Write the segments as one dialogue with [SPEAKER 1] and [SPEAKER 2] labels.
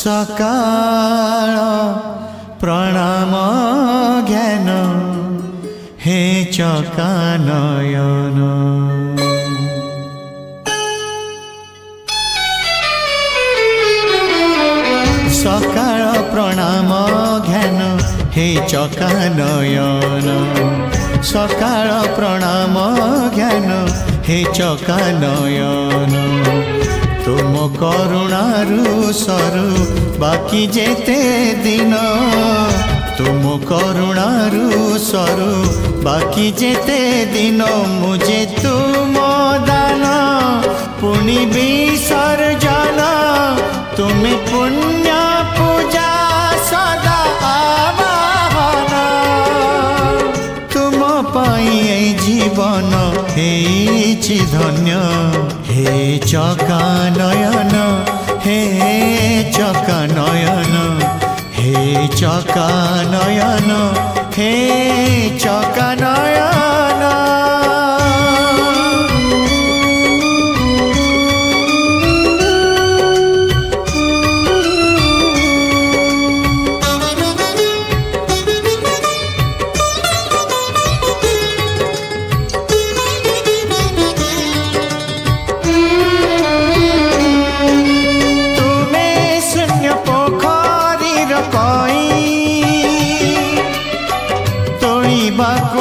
[SPEAKER 1] सकाळ प्रणाम ज्ञान हे चकानयन। सकाळ प्रणाम ज्ञान हे चकानयन। सकाळ प्रणाम ज्ञान हे चकानयन। तुम करुणारु सरु बाकी जेते दिन। तुम करुणारु सरु बाकी जेते दिन। मुझे तुम दान पुनि विसर्जन। तुम्हें पुण्य पूजा सदा आवाहन। तुम पाई जीवन हेछि धन्य। हे चकानयन हे चकानयन हे चकानयन हे चकानयन।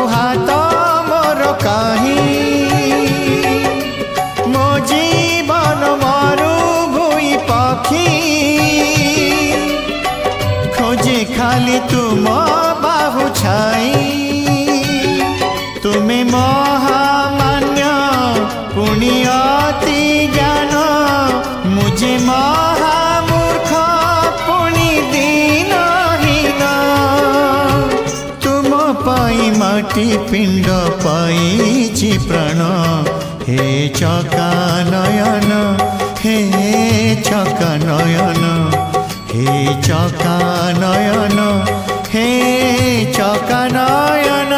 [SPEAKER 1] हाथ मोर कहीं मो जीवन मरु भूई पखी। खोजे खाली तुम बाहु छाई। तुम्हें महामान्य पुण्य अति ज्ञान। मुझे महामूर्ख पुण्य दीनहीन। तुम पाई माटी पिंड पाई प्राण। हे चकानयन हे चकानयन हे चकानयन हे चकानयन।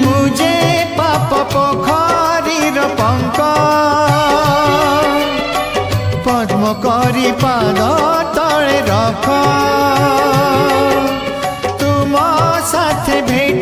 [SPEAKER 1] मुझे पाप पोखरीर पंक पद्म करी पाद तले रख। तुम साथे भेट